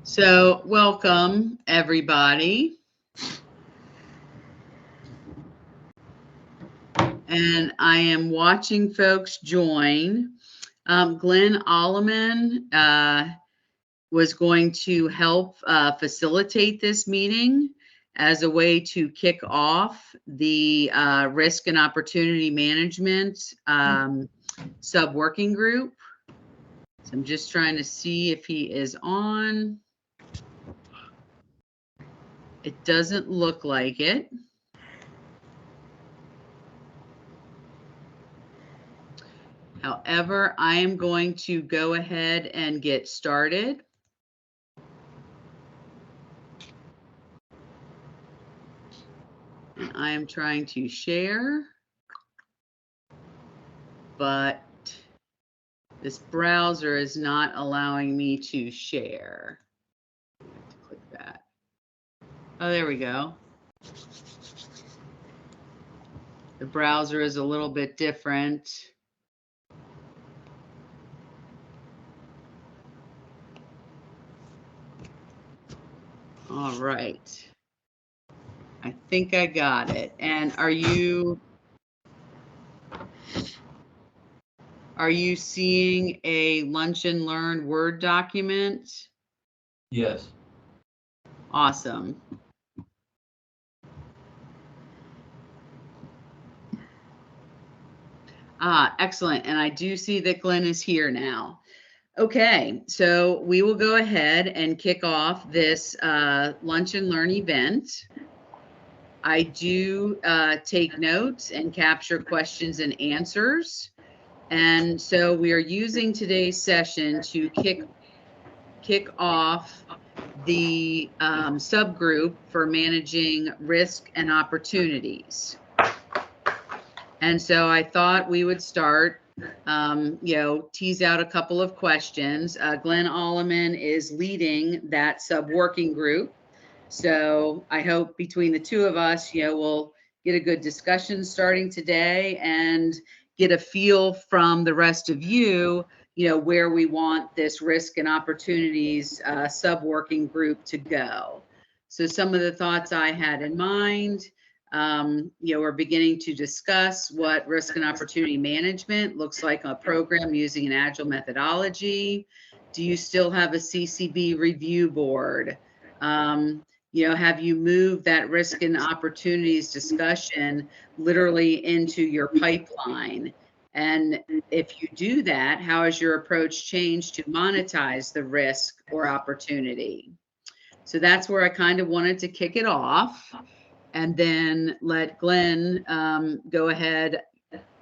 So, welcome everybody. And I am watching folks join. Glenn Alleman was going to help facilitate this meeting as a way to kick off the risk and opportunity management sub-working group. So I'm just trying to see if he is on. It doesn't look like it. However, I am going to go ahead and get started. And I am trying to share, but this browser is not allowing me to share. I have to click that. Oh, there we go. The browser is a little bit different. All right. I think I got it. And are you seeing a Lunch and Learn Word document? Yes. Awesome. Excellent. And I do see that Glenn is here now. Okay, so we will go ahead and kick off this Lunch and Learn event. I do take notes and capture questions and answers. And so we are using today's session to kick off the subgroup for managing risk and opportunities. And so I thought we would start, tease out a couple of questions. Glenn Alleman is leading that sub-working group. So I hope between the two of us, we'll get a good discussion starting today and get a feel from the rest of you, where we want this risk and opportunities sub-working group to go. So some of the thoughts I had in mind, we're beginning to discuss what risk and opportunity management looks like on a program using an Agile methodology. Do you still have a CCB review board? Have you moved that risk and opportunities discussion literally into your pipeline? And if you do that, how has your approach changed to monetize the risk or opportunity? So that's where I kind of wanted to kick it off and then let Glenn go ahead.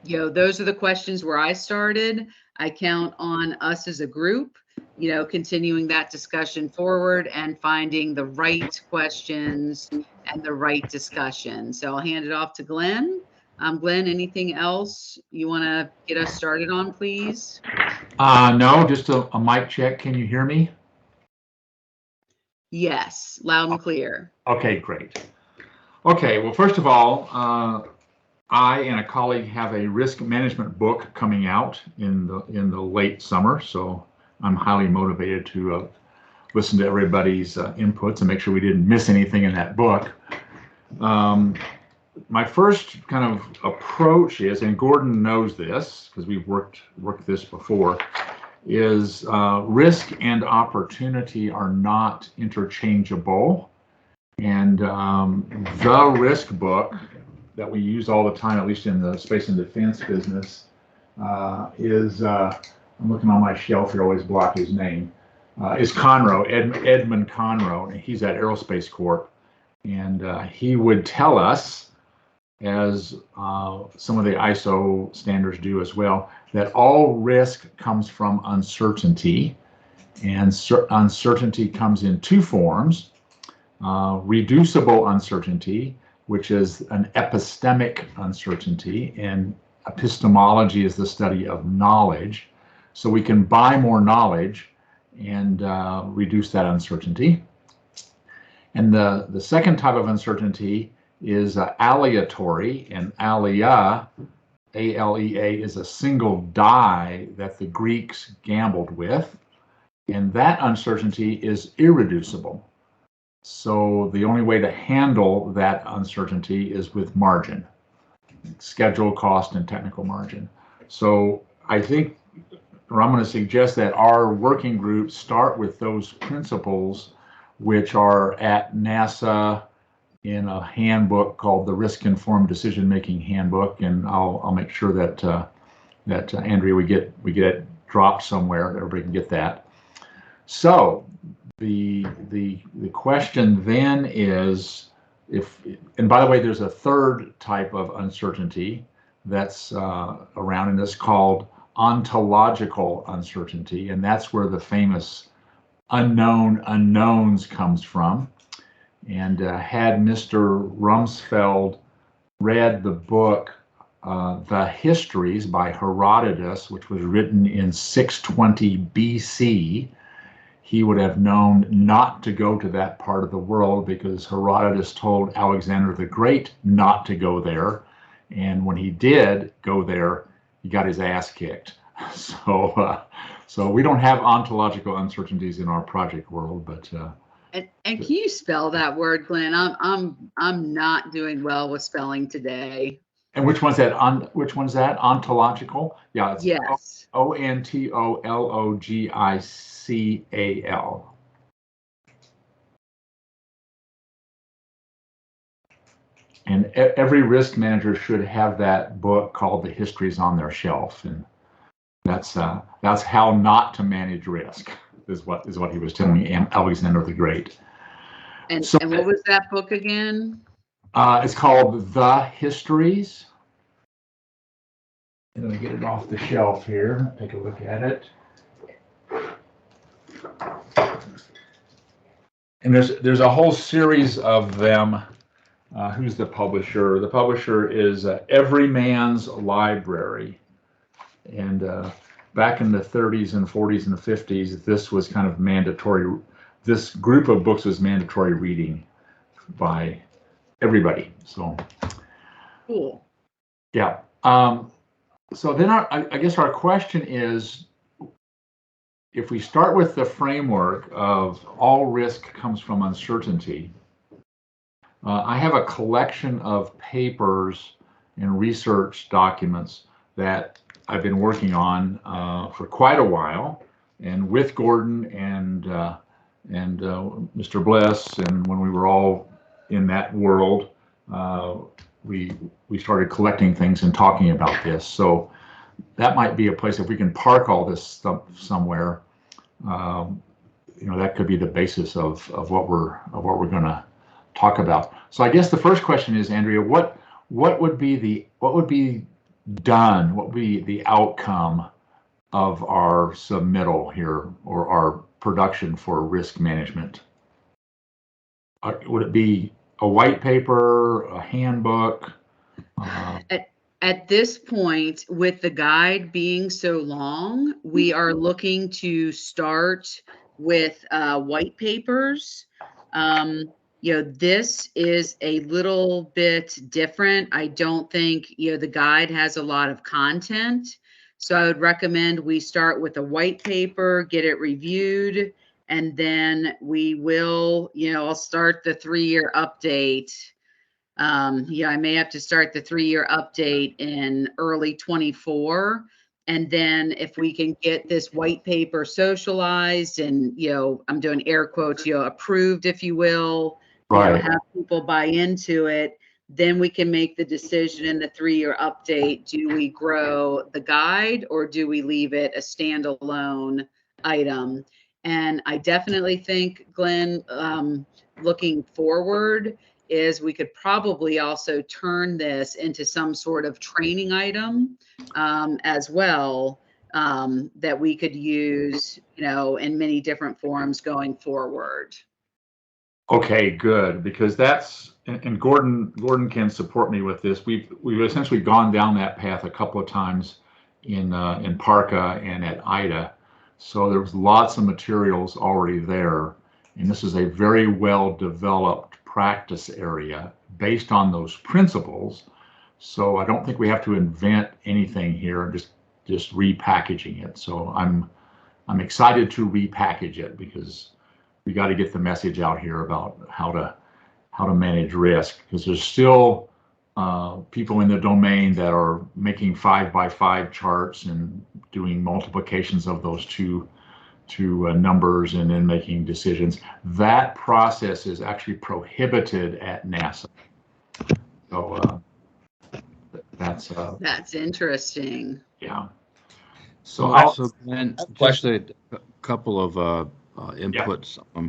Those are the questions where I started. I count on us as a group, continuing that discussion forward and finding the right questions and the right discussion. So I'll hand it off to Glenn. Glenn, anything else you want to get us started on, please? No, just a mic check. Can you hear me? Yes, loud and clear. Okay, great. Okay, well, first of all, I and a colleague have a risk management book coming out in the late summer, so I'm highly motivated to listen to everybody's inputs and make sure we didn't miss anything in that book. My first kind of approach is, and Gordon knows this because we've worked this before, is risk and opportunity are not interchangeable. And the risk book that we use all the time, at least in the space and defense business, is, I'm looking on my shelf here, always block his name, is Conroe, Edmund Conroe, and he's at Aerospace Corp. And he would tell us, as some of the ISO standards do as well, that all risk comes from uncertainty, and uncertainty comes in two forms. Reducible uncertainty, which is an epistemic uncertainty, and epistemology is the study of knowledge. So we can buy more knowledge and reduce that uncertainty. And the second type of uncertainty is aleatory, and alea, A-L-E-A, is a single die that the Greeks gambled with. and that uncertainty is irreducible. So the only way to handle that uncertainty is with margin, schedule, cost, and technical margin. So I think, or I'm going to suggest that our working groups start with those principles, which are at NASA in a handbook called the Risk Informed Decision Making Handbook, and I'll make sure that Andrea we get it dropped somewhere. Everybody can get that. So the question then is, if, and by the way, there's a third type of uncertainty that's around, and it's called ontological uncertainty, and that's where the famous unknown unknowns comes from. And had Mr. Rumsfeld read the book The Histories by Herodotus, which was written in 620 BC, he would have known not to go to that part of the world, because Herodotus told Alexander the Great not to go there. And when he did go there, he got his ass kicked. So we don't have ontological uncertainties in our project world, but and can you spell that word, Glenn? I'm not doing well with spelling today. and which one's that? Which one's that? Ontological? Yeah, it's Yes. ONTOLOGICAL. And every risk manager should have that book called The Histories on their shelf, and that's how not to manage risk. Is what he was telling me, Alexander the Great. And So, and what was that book again? It's called The Histories. I'm going to get it off the shelf here. Take a look at it. And there's a whole series of them. Who's the publisher? The publisher is Everyman's Library. And back in the 30s and 40s and 50s, this was kind of mandatory. This group of books was mandatory reading by everybody. So Cool. yeah. So then I guess our question is, if we start with the framework of all risk comes from uncertainty, I have a collection of papers and research documents that I've been working on for quite a while, and with Gordon and Mr. Bliss, and when we were all in that world, we started collecting things and talking about this. So that might be a place, if we can park all this stuff somewhere, that could be the basis of what we're going to talk about. So I guess the first question is, Andrea, what would be done? What would be the outcome of our submittal here, or our production for risk management? Would it be a white paper, a handbook? At this point, with the guide being so long, we are looking to start with white papers. This is a little bit different. I don't think, the guide has a lot of content. So I would recommend we start with a white paper, get it reviewed, and then we will, I'll start the 3-year update. I may have to start the 3-year update in early 24. And then if we can get this white paper socialized and, I'm doing air quotes, approved, if you will, Right. have people buy into it, then we can make the decision in the 3-year update. Do we grow the guide, or do we leave it a standalone item? And I definitely think, Glenn, looking forward, is we could probably also turn this into some sort of training item as well, that we could use, in many different forms going forward. Okay, good, because that's, and Gordon can support me with this. We've essentially gone down that path a couple of times in Parka and at IDA. So there was lots of materials already there, and this is a very well developed practice area based on those principles. So I don't think we have to invent anything here, just repackaging it. So I'm excited to repackage it because we got to get the message out here about how to manage risk, because there's still people in the domain that are making 5x5 charts and doing multiplications of those two numbers and then making decisions. That process is actually prohibited at NASA. So that's interesting. yeah. So Glenn, just a couple of inputs. Yeah.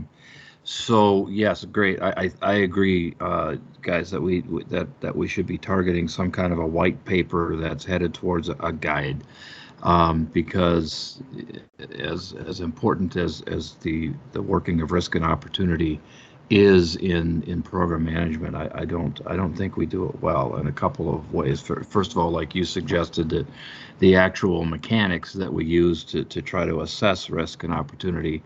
So yes, great. I agree, guys, that we should be targeting some kind of a white paper that's headed towards a guide, because as important as the working of risk and opportunity is in program management, I don't think we do it well in a couple of ways. First of all, like you suggested, that the actual mechanics that we use to try to assess risk and opportunity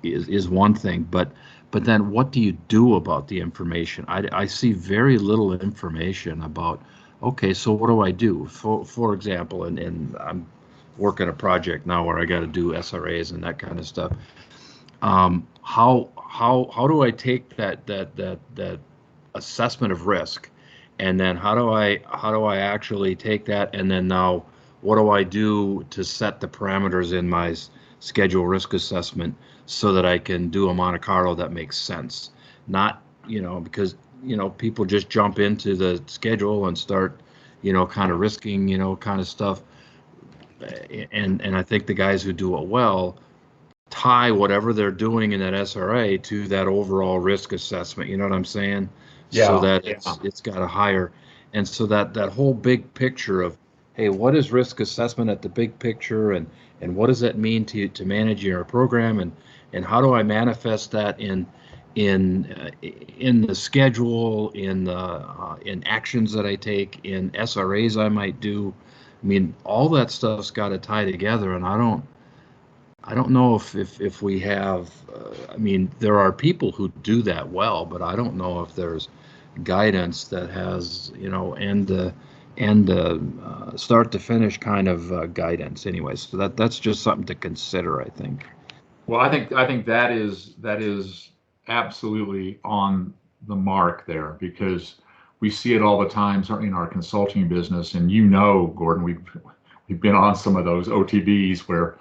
is one thing, but then what do you do about the information? I see very little information about, okay, so what do I do? For example, and I'm working a project now where I got to do SRAs and that kind of stuff. How do I take that assessment of risk, and then how do I actually take that, and then now what do I do to set the parameters in my schedule risk assessment so that I can do a Monte Carlo that makes sense? Not, because people just jump into the schedule and start kind of risking kind of stuff, and I think the guys who do it well tie whatever they're doing in that SRA to that overall risk assessment. You know what I'm saying? Yeah. So that it's got a higher, and so that whole big picture of, hey, what is risk assessment at the big picture, and what does that mean to manage your program, and how do I manifest that in the schedule, in actions that I take, in SRAs I might do. I mean, all that stuff's got to tie together, and I don't know if we have, I mean, there are people who do that well, but I don't know if there's guidance that has, start to finish kind of guidance anyway. So that's just something to consider, I think. Well, I think that is absolutely on the mark there, because we see it all the time, certainly in our consulting business. And Gordon, we've been on some of those OTBs where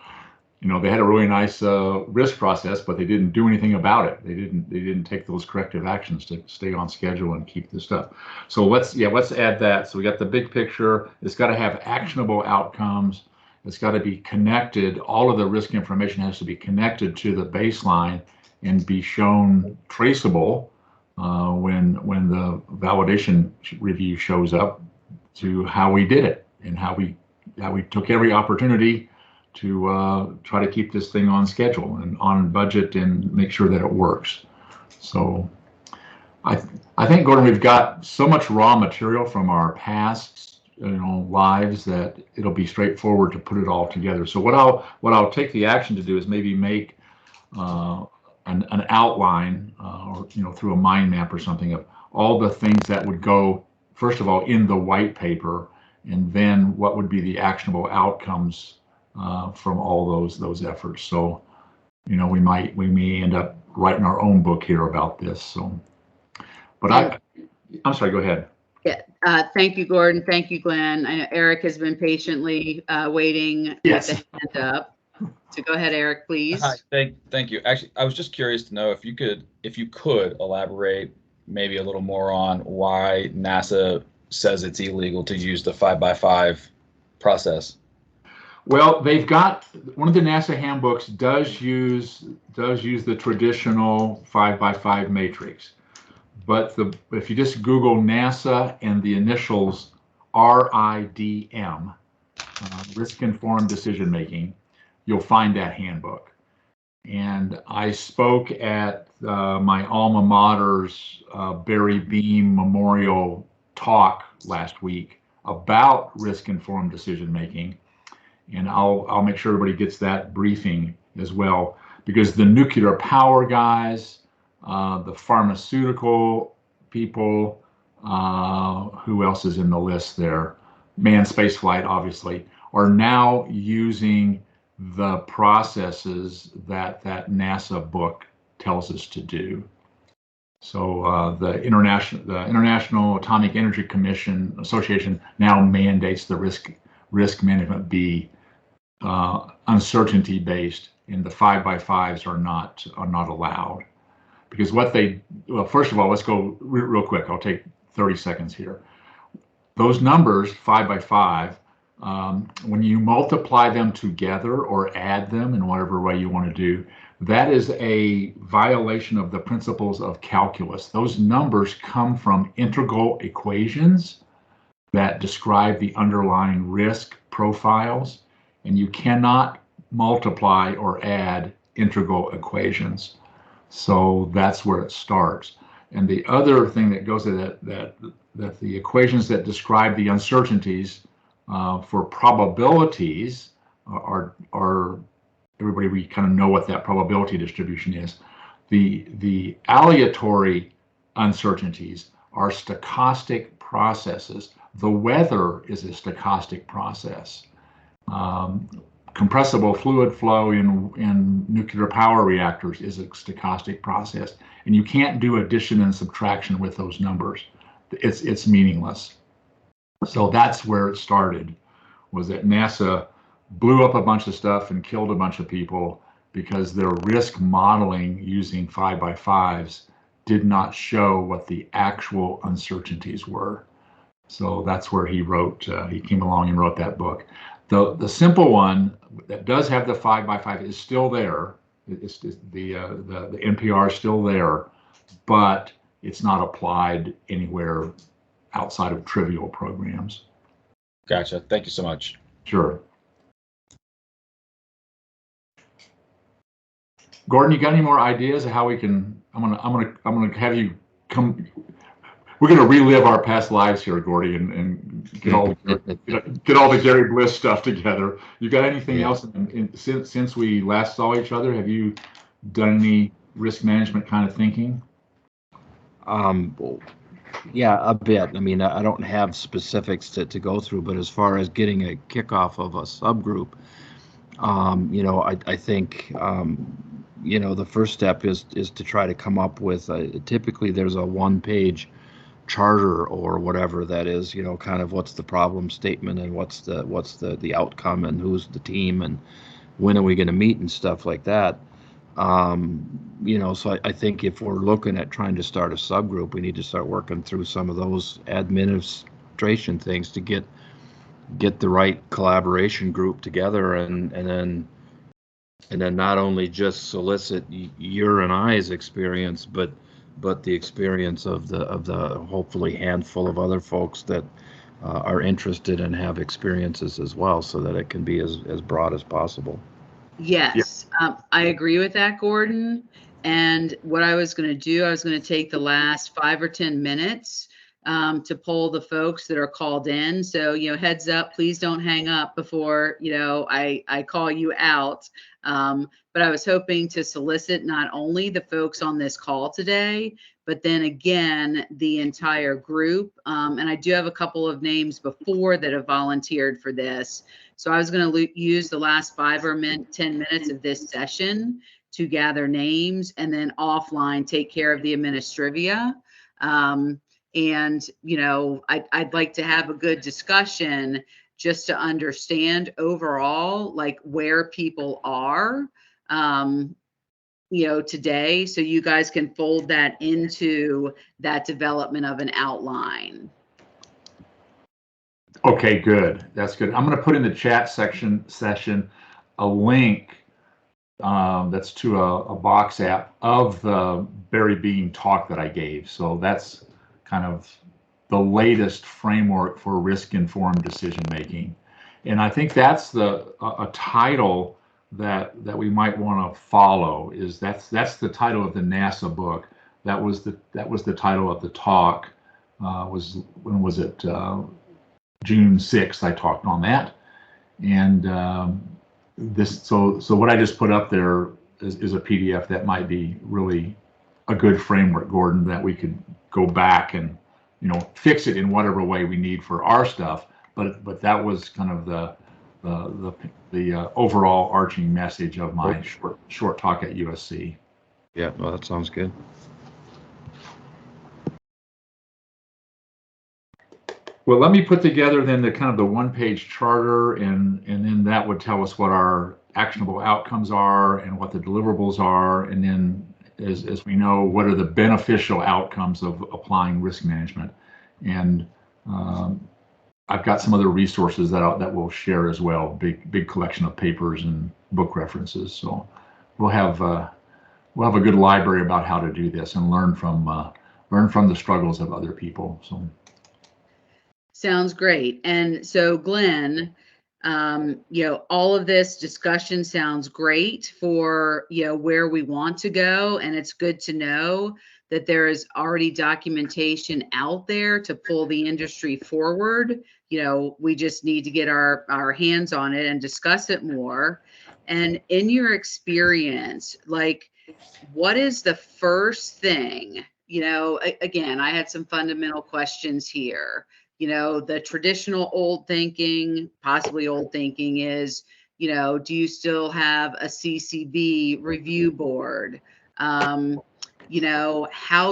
they had a really nice risk process, but they didn't do anything about it. They didn't take those corrective actions to stay on schedule and keep this stuff. So let's add that. So we got the big picture. It's got to have actionable outcomes. It's got to be connected. All of the risk information has to be connected to the baseline and be shown traceable when the validation review shows up, to how we did it and how we took every opportunity to try to keep this thing on schedule and on budget and make sure that it works. So I think, Gordon, we've got so much raw material from our past lives that it'll be straightforward to put it all together. So what I'll take the action to do is maybe make an outline or through a mind map or something of all the things that would go, first of all, in the white paper, and then what would be the actionable outcomes from all those efforts. So, we may end up writing our own book here about this. So, but I'm sorry, go ahead. Yeah, thank you, Gordon. Thank you, Glenn. I know Eric has been patiently waiting with the hand up. So go ahead, Eric, please. Hi, thank you. Actually, I was just curious to know if you could elaborate maybe a little more on why NASA says it's illegal to use the 5x5 process. Well, they've got one of the NASA handbooks does use the traditional 5x5 matrix, but if you just Google NASA and the initials RIDM, risk-informed decision making, you'll find that handbook. And I spoke at my alma mater's Barry Beam Memorial talk last week about risk-informed decision making. And I'll make sure everybody gets that briefing as well, because the nuclear power guys, the pharmaceutical people, who else is in the list there? Manned spaceflight, obviously, are now using the processes that that NASA book tells us to do. So the International Atomic Energy Commission Association now mandates the risk management be uncertainty based, and the 5x5s are not allowed. Because what they, well, first of all, let's go real quick. I'll take 30 seconds here. Those numbers, 5x5, when you multiply them together or add them in whatever way you want to do, that is a violation of the principles of calculus. Those numbers come from integral equations that describe the underlying risk profiles, and you cannot multiply or add integral equations. So that's where it starts. And the other thing that goes to that the equations that describe the uncertainties for probabilities are everybody, we kind of know what that probability distribution is. The aleatory uncertainties are stochastic processes. The weather is a stochastic process. Compressible fluid flow in nuclear power reactors is a stochastic process, and you can't do addition and subtraction with those numbers. It's meaningless. So that's where it started, was that NASA blew up a bunch of stuff and killed a bunch of people because their risk modeling using 5x5s did not show what the actual uncertainties were. So that's where he came along and wrote that book. The simple one that does have the 5x5 is still there. It's the NPR is still there, but it's not applied anywhere outside of trivial programs. Gotcha. Thank you so much. Sure. Gordon, you got any more ideas of how we can? I'm gonna have you come. We're gonna relive our past lives here, Gordy, and get all the Gary Bliss stuff together. You got anything else since we last saw each other? Have you done any risk management kind of thinking? Yeah, a bit. I mean, I don't have specifics to go through, but as far as getting a kickoff of a subgroup, I think, the first step is to try to come up with typically there's a one-page charter or whatever that is, kind of what's the problem statement and what's the outcome and who's the team and when are we going to meet and stuff like that. So I think if we're looking at trying to start a subgroup, we need to start working through some of those administration things to get the right collaboration group together, and then not only just solicit your and I's experience, but the experience of the hopefully handful of other folks that are interested and have experiences as well, so that it can be as broad as possible. Yes, I agree with that, Gordon. And what I was going to do, I was going to take the last 5 or 10 minutes to poll the folks that are called in. So, heads up, please don't hang up before, I call you out. But I was hoping to solicit not only the folks on this call today, but then again, the entire group. And I do have a couple of names before that have volunteered for this. So I was going to use the last 5 or 10 minutes of this session to gather names, and then offline take care of the administrivia. And, I'd like to have a good discussion just to understand overall, like where people are, today, so you guys can fold that into that development of an outline. Okay, good. That's good. I'm going to put in the chat session a link that's to a Box app of the Barry Bean talk that I gave. So that's kind of the latest framework for risk-informed decision making, and I think that's a title that we might want to follow. Is that's the title of the NASA book. That was the title of the talk. When was it? June 6th, I talked on that, and so what I just put up there is a PDF that might be really a good framework, Gordon, that we could go back and fix it in whatever way we need for our stuff. But that was kind of the the overall arching message of my short talk at USC. Yeah, well, that sounds good. Well, let me put together then the kind of the one-page charter, and then that would tell us what our actionable outcomes are and what the deliverables are, and then as we know, what are the beneficial outcomes of applying risk management. And I've got some other resources that we'll share as well, big collection of papers and book references. So we'll have a good library about how to do this and learn from the struggles of other people. So. Sounds great. And so, Glenn, all of this discussion sounds great for, where we want to go. And it's good to know that there is already documentation out there to pull the industry forward. We just need to get our hands on it and discuss it more. And in your experience, like, what is the first thing, again, I had some fundamental questions here. The traditional possibly old thinking is, do you still have a CCB review board? How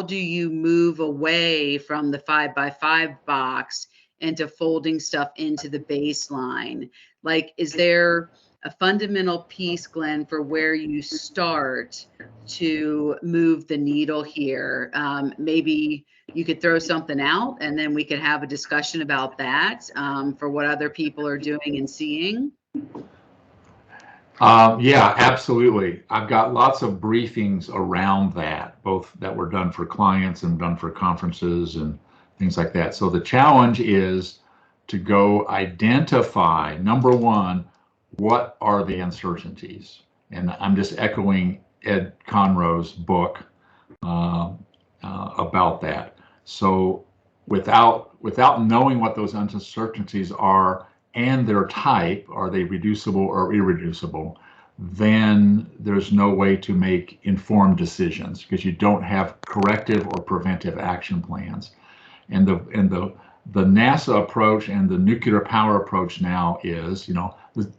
do you move away from the 5x5 box into folding stuff into the baseline? Like, is there a fundamental piece, Glenn, for where you start to move the needle here? Maybe you could throw something out and then we could have a discussion about that for what other people are doing and seeing. Yeah, absolutely. I've got lots of briefings around that, both that were done for clients and done for conferences and things like that. So the challenge is to go identify, number one, what are the uncertainties? And I'm just echoing Ed Conroe's book about that. So without knowing what those uncertainties are and their type, are they reducible or irreducible, then there's no way to make informed decisions because you don't have corrective or preventive action plans. And the NASA approach and the nuclear power approach now is,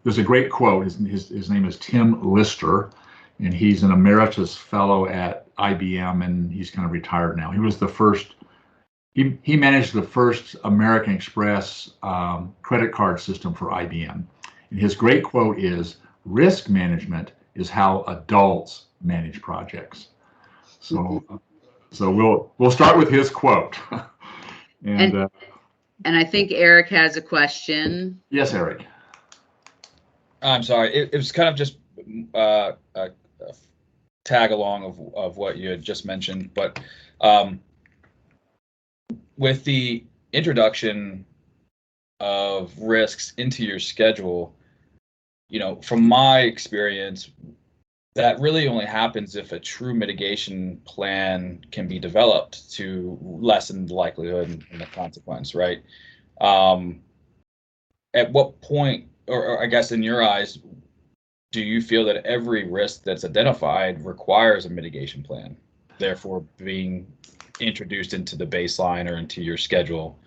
there's a great quote. His name is Tim Lister, and he's an emeritus fellow at IBM, and he's kind of retired now. He was the first. He managed the first American Express credit card system for IBM. And his great quote is, "Risk management is how adults manage projects." So we'll start with his quote. And I think Eric has a question. Yes, Eric. I'm sorry. It was kind of just a tag along of what you had just mentioned, but with the introduction of risks into your schedule, from my experience, that really only happens if a true mitigation plan can be developed to lessen the likelihood and the consequence, right? At what point, or I guess in your eyes, do you feel that every risk that's identified requires a mitigation plan, therefore being introduced into the baseline or into your schedule,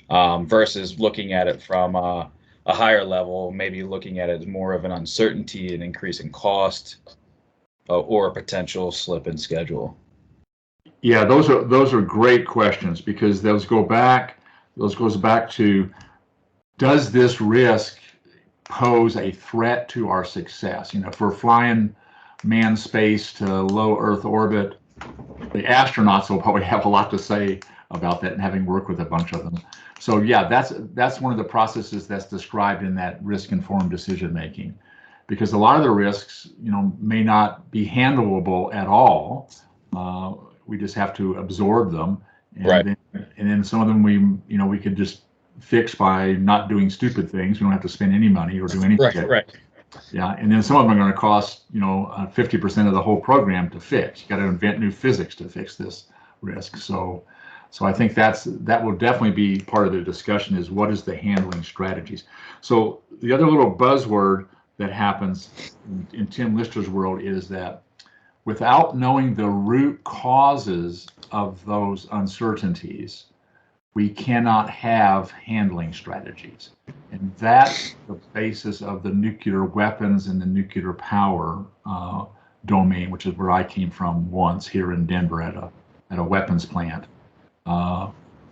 versus looking at it from a higher level, maybe looking at it as more of an uncertainty, an increase in cost, or a potential slip in schedule? Yeah, those are great questions because those goes back to, does this risk pose a threat to our success? If we're flying manned space to low Earth orbit, the astronauts will probably have a lot to say about that, and having worked with a bunch of them. So yeah, that's one of the processes that's described in that risk-informed decision making, because a lot of the risks, may not be handleable at all. We just have to absorb them, and Right. then some of them we could just fix by not doing stupid things. We don't have to spend any money or do anything. Right. Yeah, and then some of them are going to cost 50% of the whole program to fix. You got to invent new physics to fix this risk. So I think that will definitely be part of the discussion, is what is the handling strategies. So the other little buzzword that happens in Tim Lister's world is that without knowing the root causes of those uncertainties, we cannot have handling strategies. And that's the basis of the nuclear weapons and the nuclear power domain, which is where I came from once here in Denver at a weapons plant.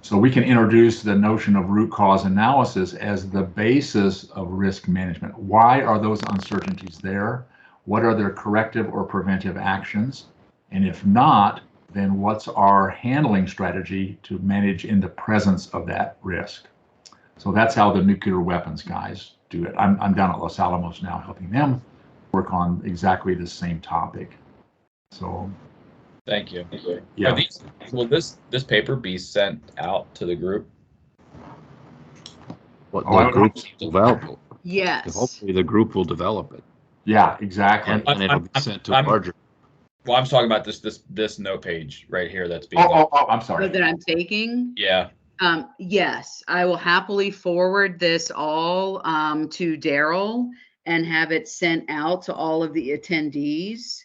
So we can introduce the notion of root cause analysis as the basis of risk management. Why are those uncertainties there? What are their corrective or preventive actions? And if not, then what's our handling strategy to manage in the presence of that risk? So that's how the nuclear weapons guys do it. I'm down at Los Alamos now helping them work on exactly the same topic. So Thank you. yeah. Will this paper be sent out to the group? What Oh, I the don't know. groups develop. Yes. Hopefully the group will develop it. Yeah, exactly. And it'll be sent to a larger. Well, I'm talking about this note page right here that's being. Oh, I'm sorry. That I'm taking. Yeah. Yes, I will happily forward this all to Daryl and have it sent out to all of the attendees.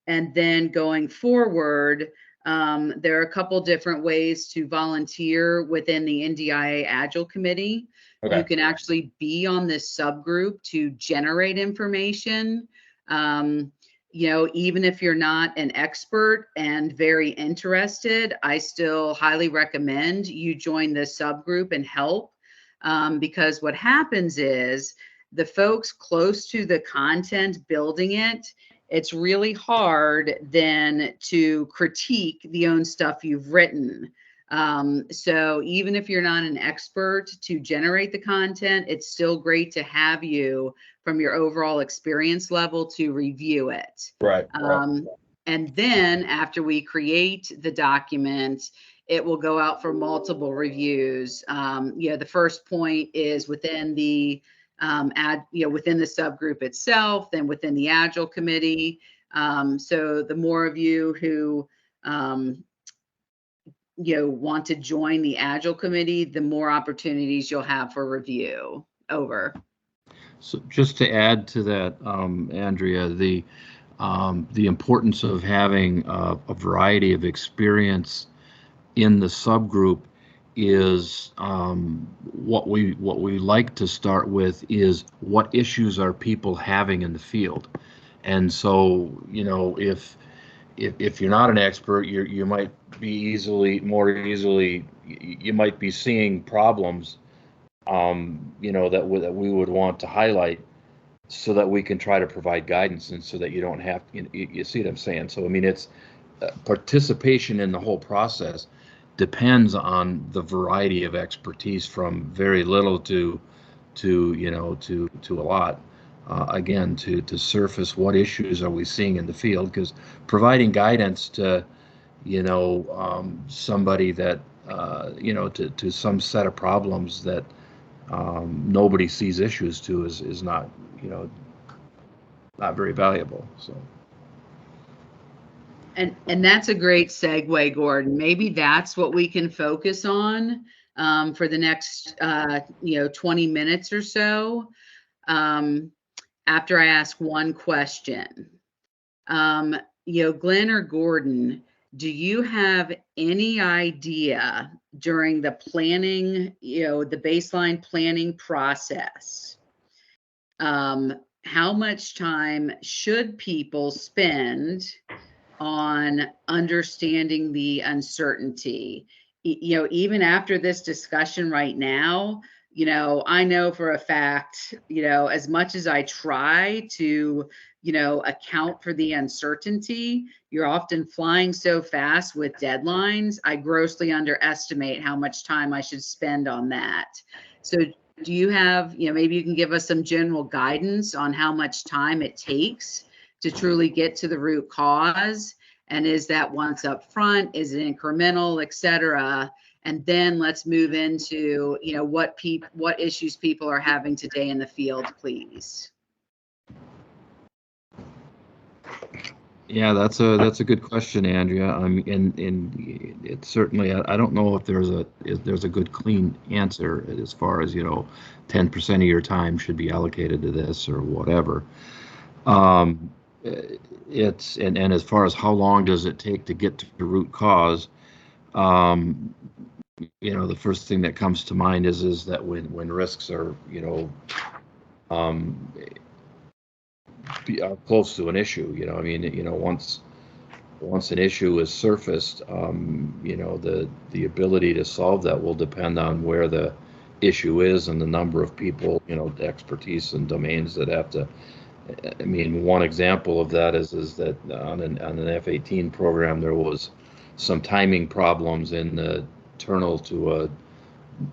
And then going forward, there are a couple different ways to volunteer within the NDIA Agile Committee. Okay. You can actually be on this subgroup to generate information. Even if you're not an expert and very interested, I still highly recommend you join this subgroup and help, because what happens is the folks close to the content building it, it's really hard then to critique the own stuff you've written. So even if you're not an expert to generate the content, it's still great to have you from your overall experience level to review it. Right. And then after we create the document, it will go out for multiple reviews. The first point is within the within the subgroup itself, then within the Agile committee. So the more of you who want to join the Agile committee, the more opportunities you'll have for review. Over. So just to add to that, Andrea, the importance of having a variety of experience in the subgroup is what we like to start with is what issues are people having in the field. And so, if you're not an expert, you might be more easily you might be seeing problems that we would want to highlight so that we can try to provide guidance, and so that you don't have you see what I'm saying. So I mean, it's participation in the whole process depends on the variety of expertise from very little to a lot. Again, to surface what issues are we seeing in the field, because providing guidance to somebody that to some set of problems that nobody sees issues to is not not very valuable. So. And that's a great segue, Gordon. Maybe that's what we can focus on for the next 20 minutes or so. After I ask one question, Glenn or Gordon, do you have any idea during the planning, the baseline planning process, how much time should people spend on understanding the uncertainty? Even after this discussion right now, I know for a fact, as much as I try to, account for the uncertainty, you're often flying so fast with deadlines. I grossly underestimate how much time I should spend on that. So do you have, maybe you can give us some general guidance on how much time it takes to truly get to the root cause? And is that once up front? Is it incremental, et cetera? And then let's move into, what issues people are having today in the field, please. Yeah, that's a good question, Andrea. And it's certainly, I don't know if there's a good clean answer as far as 10% of your time should be allocated to this or whatever. It's and as far as how long does it take to get to the root cause, the first thing that comes to mind is that when risks are, um, are close to an issue, I mean, once an issue is surfaced, the ability to solve that will depend on where the issue is and the number of people, the expertise and domains that have to. I mean, one example of that is that on an F-18 program, there was some timing problems in the internal to a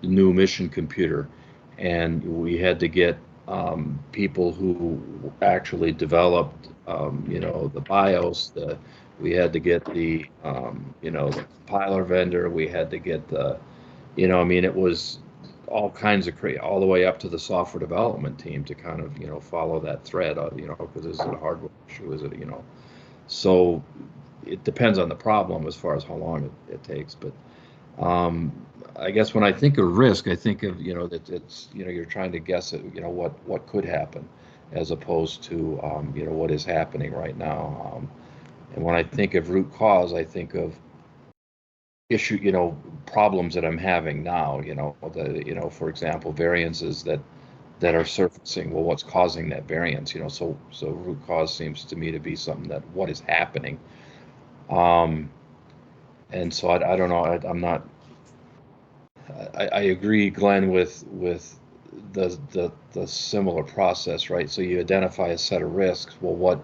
new mission computer, and we had to get people who actually developed, the BIOS. We had to get the compiler vendor. We had to get I mean, it was all kinds of all the way up to the software development team to kind of, follow that thread, because is it a hardware issue? Is it, so it depends on the problem as far as how long it takes. But I guess when I think of risk, I think of, that it's, you're trying to guess at, what could happen as opposed to, what is happening right now. And when I think of root cause, I think of problems that I'm having now, for example, variances that are surfacing. Well, what's causing that variance? So root cause seems to me to be something that what is happening. And so I don't know. I'm not. I agree, Glenn, with the similar process, right? So you identify a set of risks. Well,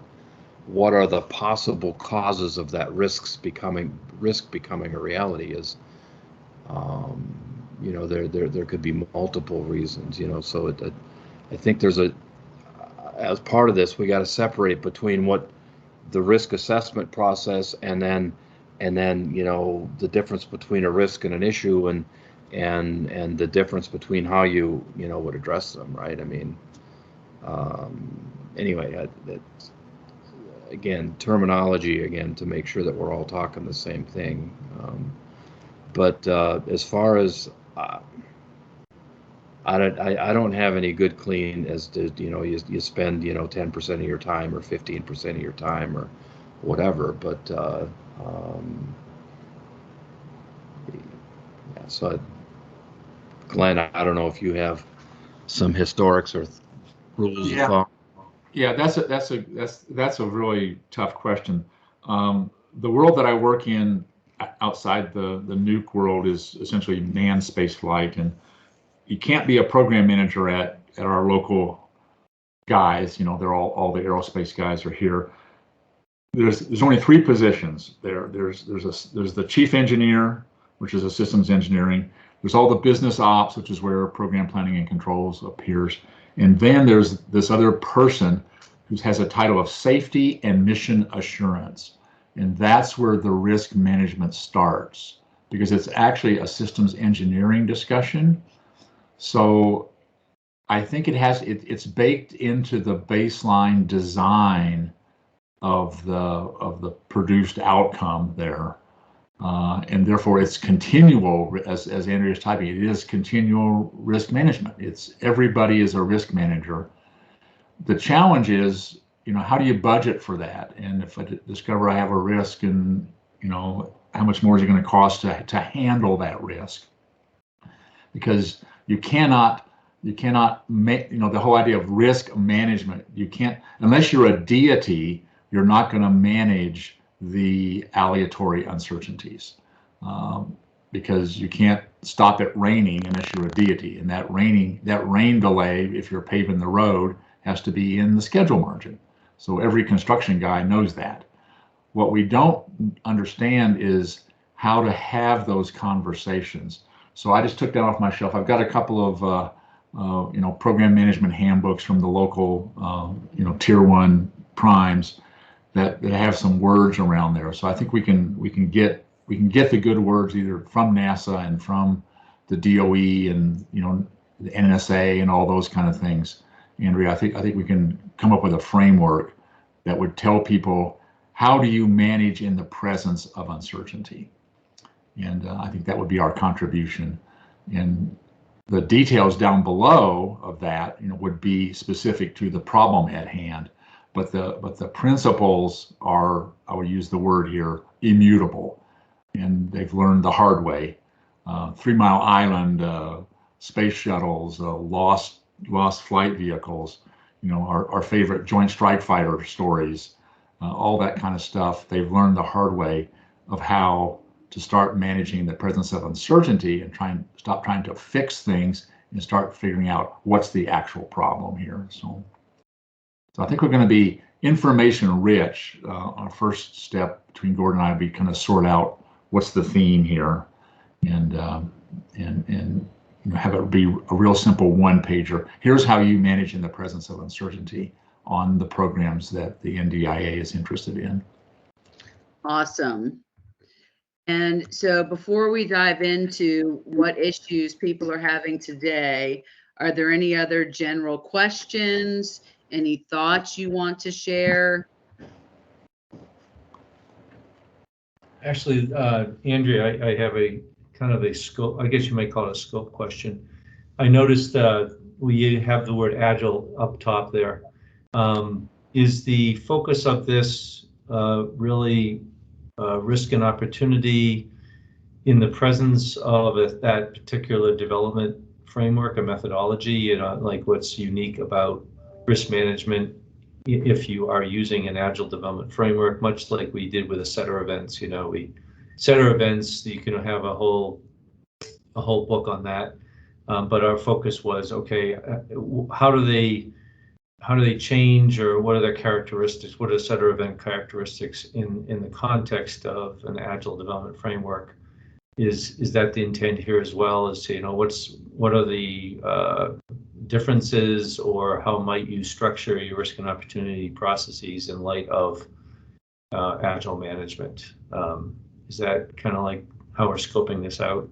what are the possible causes of that risk becoming a reality? There could be multiple reasons, so I think as part of this, we got to separate between what the risk assessment process and then the difference between a risk and an issue and the difference between how you would address them, right? I mean, anyway, again, terminology again to make sure that we're all talking the same thing. But as far as I don't have any good clean as to you spend 10% of your time or 15% of your time or whatever. But yeah, so Glenn, I don't know if you have some historics or rules of thumb. Yeah, that's a really tough question. The world that I work in outside the nuke world is essentially manned space flight, and you can't be a program manager at our local guys. They're all the aerospace guys are here. There's only three positions there. There's the chief engineer, which is a systems engineering. There's all the business ops, which is where program planning and controls appears. And then there's this other person who has a title of safety and mission assurance. And that's where the risk management starts, because it's actually a systems engineering discussion. So I think it's baked into the baseline design of the produced outcome there. And therefore it's continual, as Andrea is typing, it is continual risk management. It's everybody is a risk manager. The challenge is, how do you budget for that? And if I discover I have a risk, and how much more is it going to cost to handle that risk? Because you cannot make, the whole idea of risk management, you can't, unless you're a deity, you're not going to manage the aleatory uncertainties, because you can't stop it raining unless you're a deity. And that rain delay, if you're paving the road, has to be in the schedule margin. So every construction guy knows that. What we don't understand is how to have those conversations. So I just took that off my shelf. I've got a couple of program management handbooks from the local tier 1 primes that have some words around there. So I think we can get the good words either from NASA and from the DOE and the NSA and all those kind of things. Andrea, I think we can come up with a framework that would tell people, how do you manage in the presence of uncertainty? And I think that would be our contribution. And the details down below of that would be specific to the problem at hand. But the principles are, I would use the word here, immutable. And they've learned the hard way 3 Mile Island, space shuttles, lost flight vehicles, our favorite Joint Strike Fighter stories, all that kind of stuff. They've learned the hard way of how to start managing the presence of uncertainty and stop trying to fix things and start figuring out what's the actual problem here. So I think we're going to be information rich. Our first step between Gordon and I will be kind of sort out what's the theme here, and have it be a real simple one pager. Here's how you manage in the presence of uncertainty on the programs that the NDIA is interested in. Awesome. And so before we dive into what issues people are having today, are there any other general questions, any thoughts you want to share? Actually, Andrea, I have a kind of a scope, I guess you might call it a scope question. I noticed we have the word Agile up top there. Is the focus of this really risk and opportunity in the presence of that particular development framework or methodology? Like what's unique about risk management if you are using an Agile development framework, much like we did with a setter events. Setter events, you can have a whole book on that, but our focus was, okay, how do they change, or what are their characteristics? What are setter event characteristics in the context of an Agile development framework? Is that the intent here as well, as to what are the differences, or how might you structure your risk and opportunity processes in light of Agile management? Is that kind of like how we're scoping this out?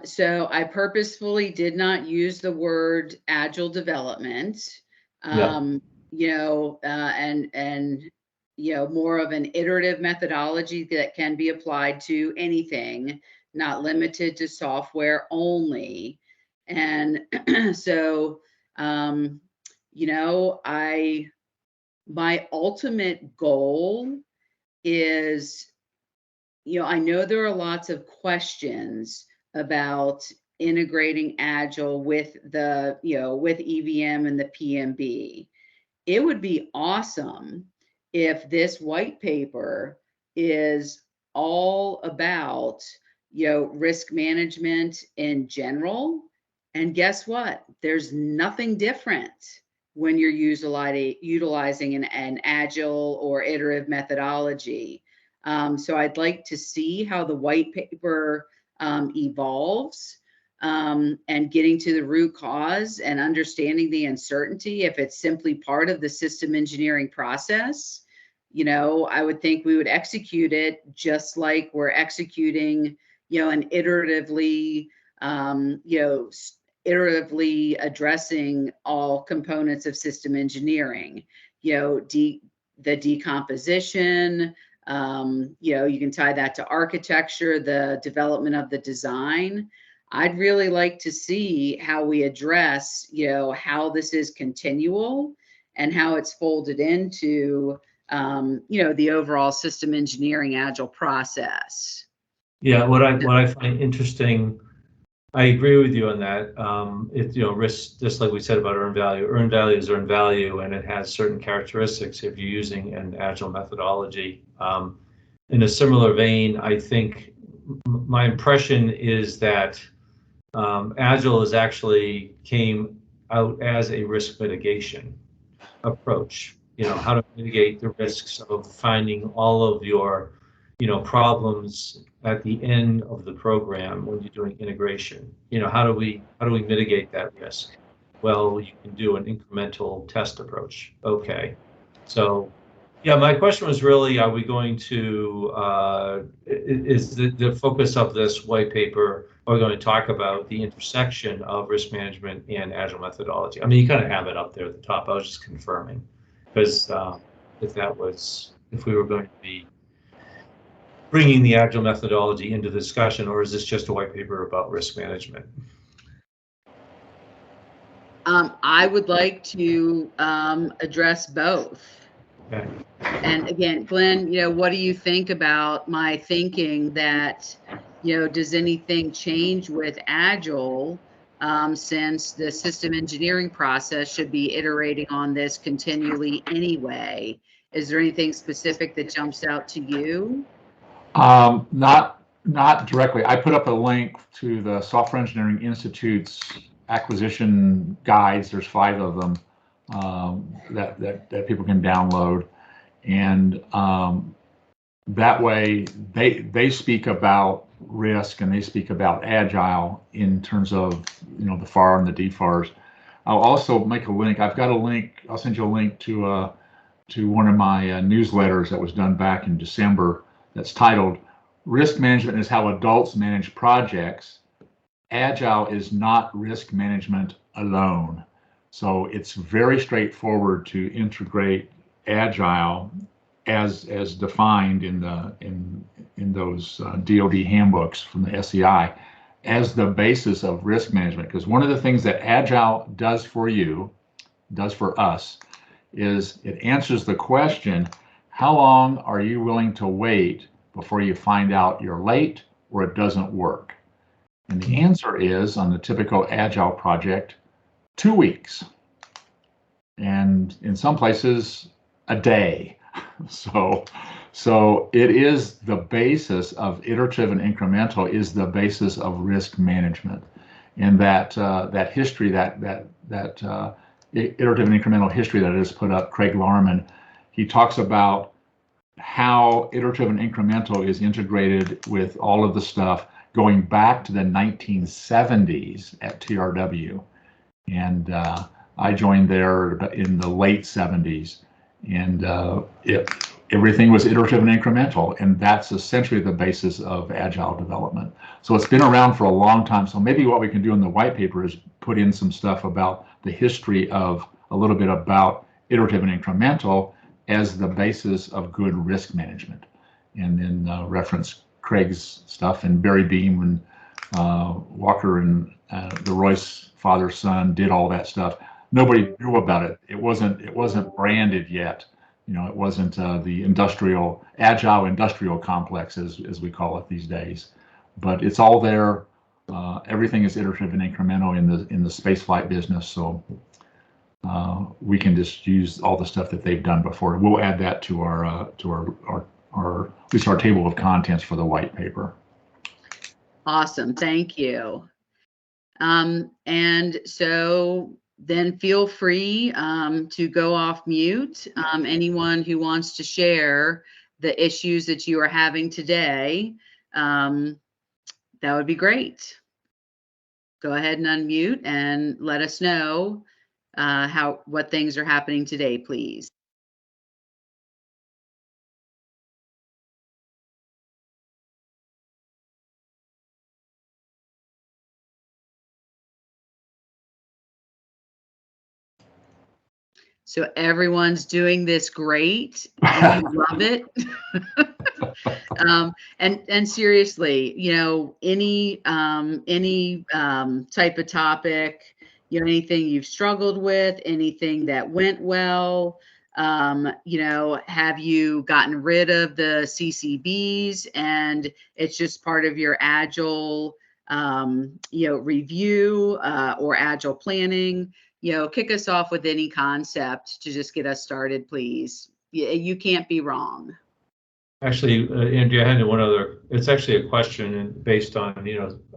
So I purposefully did not use the word Agile development. Yeah. And more of an iterative methodology that can be applied to anything, not limited to software only. And so, my ultimate goal is, I know there are lots of questions about integrating Agile with the, with EVM and the PMB. It would be awesome if this white paper is all about, risk management in general. And guess what? There's nothing different when you're utilizing an Agile or iterative methodology. So I'd like to see how the white paper evolves, and getting to the root cause and understanding the uncertainty. If it's simply part of the system engineering process, I would think we would execute it just like we're executing, an iteratively addressing all components of system engineering, the decomposition, you can tie that to architecture, the development of the design. I'd really like to see how we address, how this is continual and how it's folded into, the overall system engineering Agile process. Yeah, what I find interesting, I agree with you on that. It's risk, just like we said about earned value. Earned value is earned value, and it has certain characteristics if you're using an Agile methodology. In a similar vein, I think my impression is that Agile is actually came out as a risk mitigation approach. How to mitigate the risks of finding all of your problems at the end of the program when you're doing integration. How do we mitigate that risk? Well, you can do an incremental test approach. Okay, so yeah, my question was really, are we going to is the focus of this white paper, are we going to talk about the intersection of risk management and Agile methodology? I mean, you kind of have it up there at the top. I was just confirming, because if we were going to be bringing the Agile methodology into discussion, or is this just a white paper about risk management? I would like to address both. Okay. And again, Glenn, what do you think about my thinking that, does anything change with Agile, since the system engineering process should be iterating on this continually anyway? Is there anything specific that jumps out to you? Not directly. I put up a link to the Software Engineering Institute's acquisition guides. There's 5 of them that people can download, and that way they speak about risk and they speak about Agile in terms of the FAR and the DFARs. I'll also make a link. I've got a link. I'll send you a link to one of my newsletters that was done back in December. That's titled "Risk Management is How Adults Manage Projects. Agile is not risk management alone." So it's very straightforward to integrate Agile as defined in those DoD handbooks from the SEI as the basis of risk management. Because one of the things that Agile does for us, is it answers the question, how long are you willing to wait before you find out you're late or it doesn't work? And the answer is, on the typical Agile project, 2 weeks. And in some places, a day. So it is the basis of iterative and incremental, is the basis of risk management. And that history, that iterative and incremental history that is put up, Craig Larman, he talks about how iterative and incremental is integrated with all of the stuff going back to the 1970s at TRW. And I joined there in the late 70s. And everything was iterative and incremental. And that's essentially the basis of Agile development. So it's been around for a long time. So maybe what we can do in the white paper is put in some stuff about the history of, a little bit about iterative and incremental as the basis of good risk management. And then reference Craig's stuff, and Barry Beam and Walker and the Royce father-son did all that stuff. Nobody knew about it. It wasn't branded yet. It wasn't the Agile industrial complex as we call it these days. But it's all there. Everything is iterative and incremental in the spaceflight business. So we can just use all the stuff that they've done before. We'll add that to our at least our table of contents for the white paper. Awesome, thank you. And so then feel free to go off mute. Anyone who wants to share the issues that you are having today, that would be great. Go ahead and unmute and let us know what things are happening today, please. So everyone's doing this great. I love it. And seriously, any type of topic, anything you've struggled with, anything that went well, have you gotten rid of the CCBs and it's just part of your Agile, review or Agile planning? Kick us off with any concept to just get us started, please. You can't be wrong. Actually, Andrea, I had one other. It's actually a question based on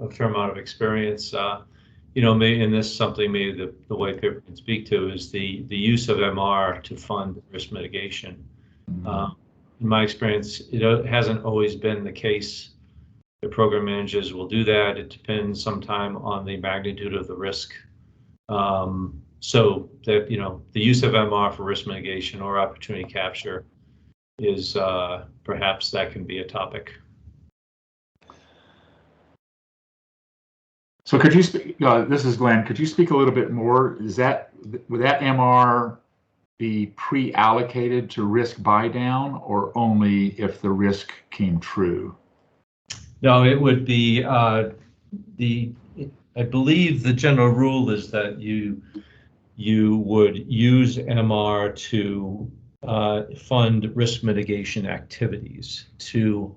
a fair amount of experience. Maybe, and this is something maybe the white paper can speak to, is the use of MR to fund risk mitigation. In my experience, it hasn't always been the case. The program managers will do that. It depends sometime on the magnitude of the risk. So that the use of MR for risk mitigation or opportunity capture is perhaps that can be a topic. So could you speak? This is Glenn. Could you speak a little bit more? Would that MR be pre-allocated to risk buy down, or only if the risk came true? No, it would be I believe the general rule is that you would use MR to fund risk mitigation activities, to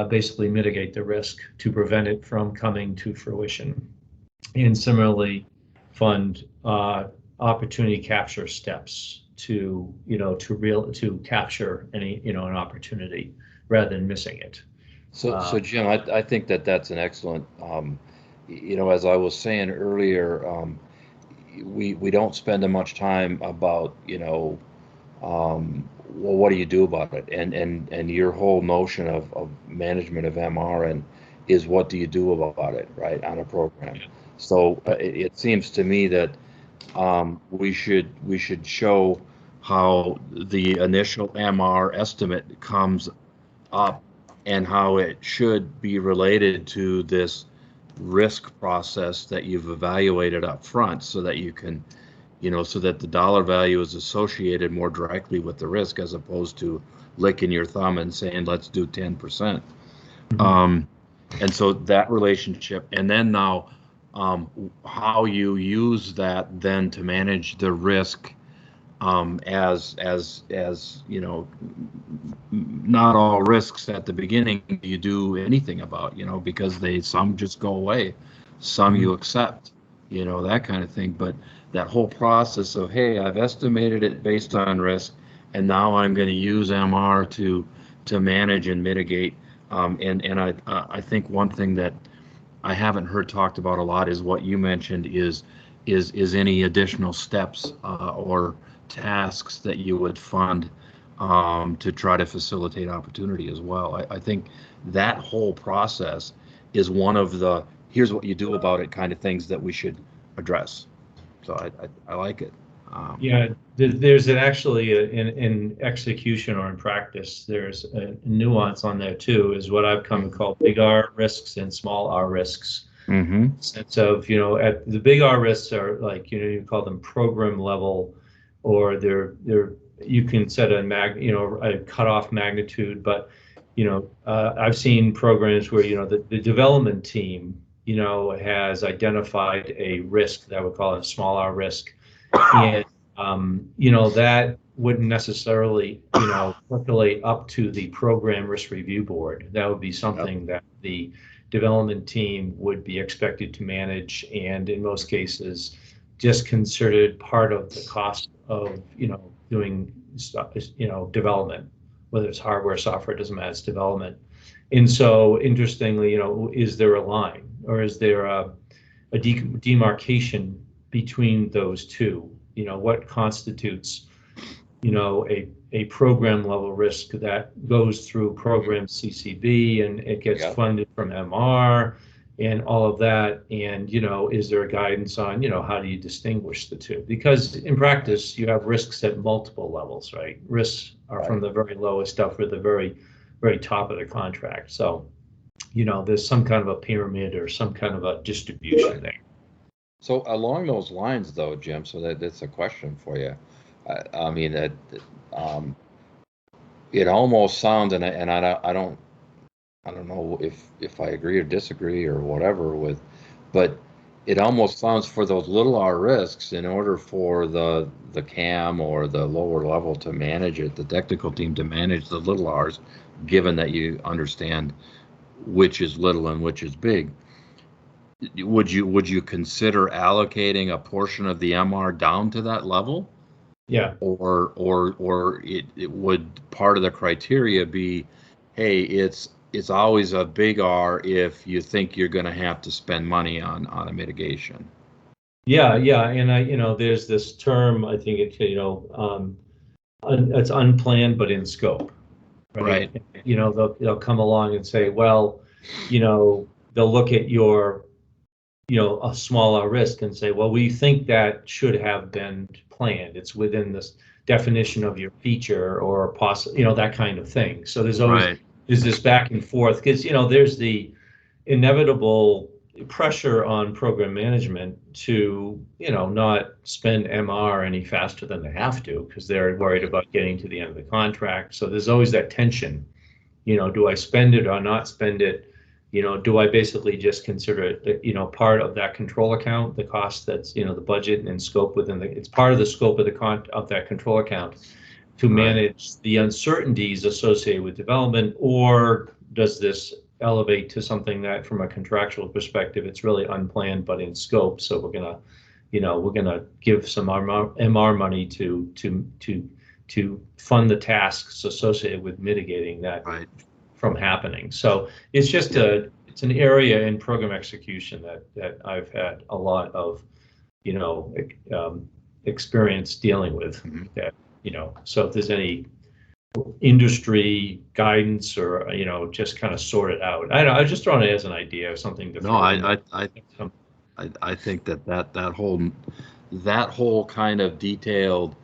basically mitigate the risk to prevent it from coming to fruition. And similarly, fund opportunity capture steps to, to capture any, an opportunity rather than missing it. So Jim, I think that's an excellent, as I was saying earlier, we don't spend much time about, well, what do you do about it? And your whole notion of management of MR and is what do you do about it, right, on a program? So it seems to me that we should show how the initial MR estimate comes up and how it should be related to this risk process that you've evaluated up front so that you can, so that the dollar value is associated more directly with the risk as opposed to licking your thumb and saying, let's do 10%. And so that relationship, and then now how you use that then to manage the risk as not all risks at the beginning you do anything about, because some just go away, some you accept, that kind of thing. But that whole process of, hey, I've estimated it based on risk, and now I'm going to use MR to manage and mitigate. And I think one thing that I haven't heard talked about a lot is what you mentioned is any additional steps or tasks that you would fund to try to facilitate opportunity as well. I think that whole process is one of the here's what you do about it kind of things that we should address. So I like it. Yeah, there's in execution or in practice, there's a nuance on there too, is what I've come to call big R risks and small R risks. Sense of, at the big R risks are like, you call them program level, or they're you can set a cutoff magnitude, but I've seen programs where the development team has identified a risk that I would call a small R risk, and that wouldn't necessarily percolate up to the program risk review board. That would be something that the development team would be expected to manage, and in most cases just considered part of the cost of doing stuff, development, whether it's hardware, software, doesn't matter, it's development. And so interestingly, is there a line, or is there a demarcation between those two? What constitutes a program level risk that goes through program CCB and it gets funded from MR and all of that? And is there a guidance on how do you distinguish the two? Because in practice you have risks at multiple levels, right? Risks are from the very lowest up to the very, very top of the contract. So there's some kind of a pyramid or some kind of a distribution there. So along those lines, though, Jim, so that's a question for you. I mean, it almost sounds, and I don't know if I agree or disagree or whatever but it almost sounds for those little R risks, in order for the CAM or the lower level to manage it, the technical team to manage the little R's, given that you understand which is little and which is big. Would you consider allocating a portion of the MR down to that level? Yeah. Or it would part of the criteria be, hey, it's always a big R if you think you're going to have to spend money on a mitigation. Yeah, and there's this term, I think it's it's unplanned but in scope, right? They'll come along and say, well, they'll look at your a smaller risk and say, well, we think that should have been planned. It's within this definition of your feature or possibly, that kind of thing. So there's always there's this back and forth, because there's the inevitable pressure on program management to not spend MR any faster than they have to, because they're worried about getting to the end of the contract. So there's always that tension. Do I spend it or not spend it? Do I basically just consider it, part of that control account, the cost that's, the budget and scope within it's part of the scope of of that control account to manage the uncertainties associated with development, or does this elevate to something that, from a contractual perspective, it's really unplanned but in scope? So we're gonna, we're gonna give some MR money to fund the tasks associated with mitigating that Right. from happening. So it's just it's an area in program execution that I've had a lot of, experience dealing with. Mhm. That, so if there's any industry guidance or, just kind of sort it out. I don't know, I was just throwing it as an idea of something to No, throw in there. I think that whole kind of detailed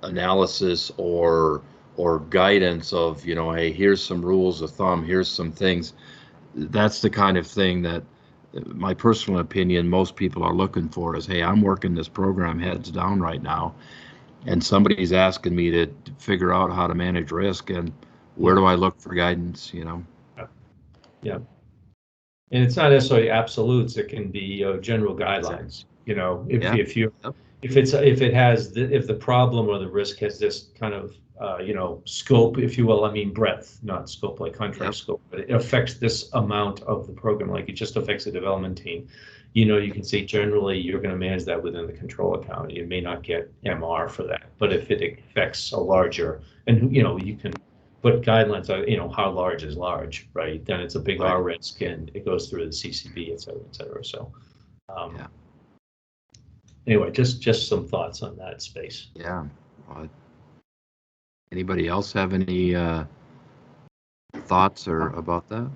analysis or guidance of, hey, here's some rules of thumb, here's some things. That's the kind of thing that, my personal opinion, most people are looking for is, hey, I'm working this program heads down right now, and somebody's asking me to figure out how to manage risk, and where do I look for guidance, Yeah. And it's not necessarily absolutes. It can be general guidelines. Yeah. If Yep. if the problem or the risk has this kind of scope, if you will. I mean breadth, not scope like contract Yep. scope, but it affects this amount of the program, like it just affects the development team. You can say generally you're going to manage that within the control account. You may not get MR for that, but if it affects a larger, and you can put guidelines on, how large is large, right? Then it's a big Right. R risk and it goes through the CCB, et cetera, et cetera. So Yeah. anyway, just some thoughts on that space. Yeah. Anybody else have any thoughts or about that?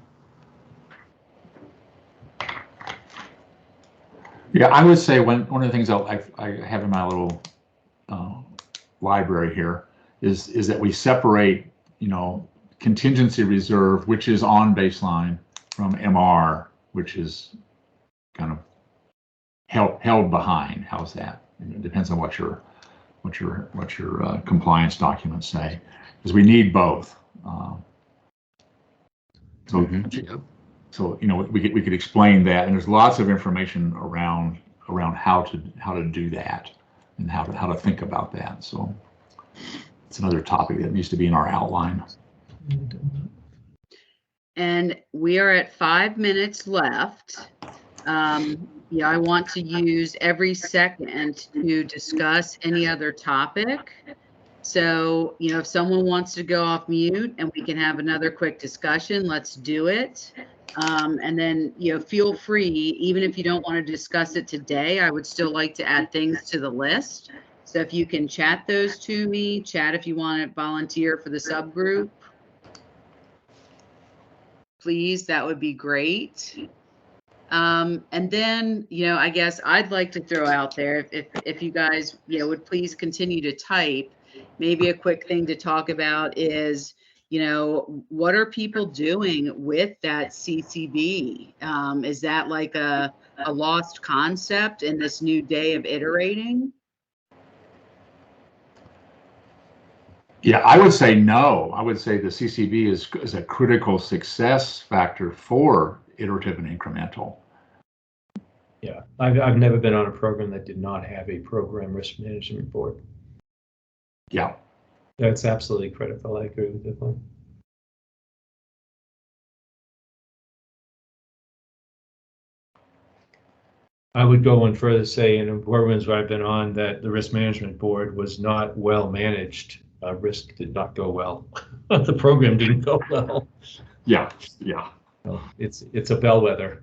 Yeah, I would say one of the things I have in my little library here is that we separate, contingency reserve, which is on baseline, from MR, which is kind of held behind. How's that? It depends on what your compliance documents say, because we need both. Yep. So we could explain that, and there's lots of information around how to do that and how to think about that. So it's another topic that needs to be in our outline. And we are at 5 minutes left. I want to use every second to discuss any other topic. So, if someone wants to go off mute and we can have another quick discussion, let's do it. And then, feel free, even if you don't want to discuss it today, I would still like to add things to the list. So if you can chat those to me, chat if you want to volunteer for the subgroup, please, that would be great. And then, I guess I'd like to throw out there, if you guys, would please continue to type, maybe a quick thing to talk about is, what are people doing with that CCB? Is that like a lost concept in this new day of iterating? Yeah, I would say no. I would say the CCB is a critical success factor for iterative and incremental. Yeah, I've never been on a program that did not have a program risk management board. Yeah, that's absolutely critical. I agree with that one. I would go one further, say in programs where I've been on, that the risk management board was not well managed. Risk did not go well. The program didn't go well. Yeah. So it's a bellwether.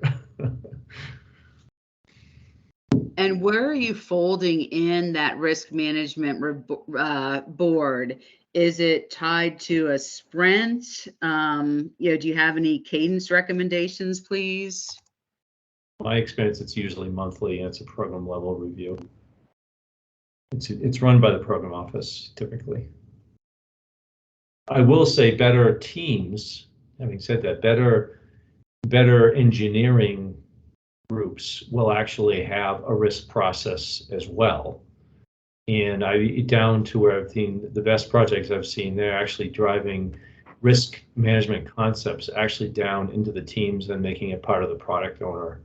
And where are you folding in that risk management board? Is it tied to a sprint? Do you have any cadence recommendations, please? My experience, it's usually monthly, and it's a program level review. It's run by the program office typically. I will say better teams, having said that, better engineering groups will actually have a risk process as well. And down to where I've seen the best projects I've seen, they're actually driving risk management concepts actually down into the teams and making it part of the product owner,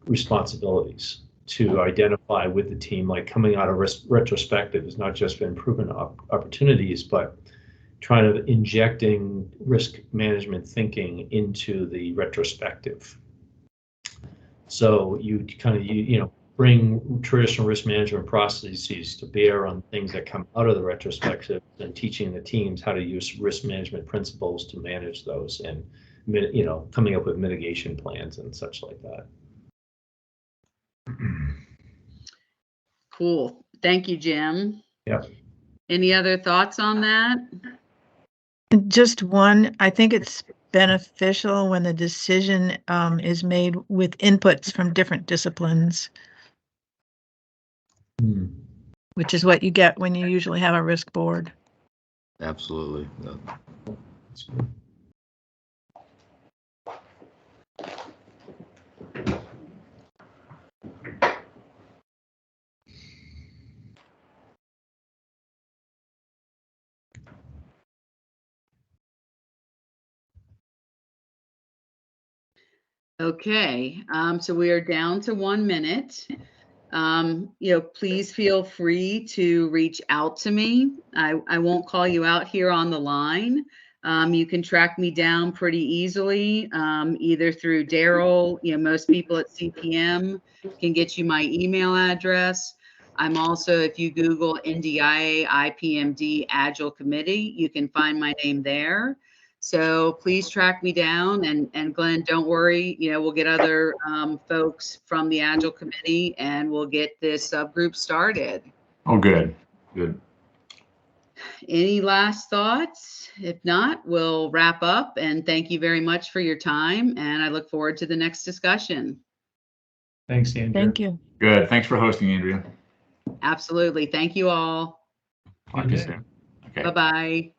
responsibilities to identify with the team, like coming out of risk retrospective has not just been proven opportunities, but trying to injecting risk management thinking into the retrospective. So you kind of, you know, bring traditional risk management processes to bear on things that come out of the retrospective, and teaching the teams how to use risk management principles to manage those, and, you know, coming up with mitigation plans and such like that. Cool. Thank you, Jim. Yeah. Any other thoughts on that? Just one, I think it's beneficial when the decision is made with inputs from different disciplines, which is what you get when you usually have a risk board. Absolutely. Okay, so we are down to 1 minute. You know, please feel free to reach out to me. I won't call you out here on the line. You can track me down pretty easily, either through Daryl. You know, most people at CPM can get you my email address. I'm also, if you Google NDIA IPMD Agile Committee, you can find my name there. So please track me down, and Glenn, don't worry, you know, we'll get other folks from the Agile Committee, and we'll get this subgroup started. Oh, good, good. Any last thoughts? If not, we'll wrap up, and thank you very much for your time, and I look forward to the next discussion. Thanks, Andrew. Thank you. Good. Thanks for hosting, Andrea. Absolutely. Thank you all. Talk to you soon. Okay. Bye-bye.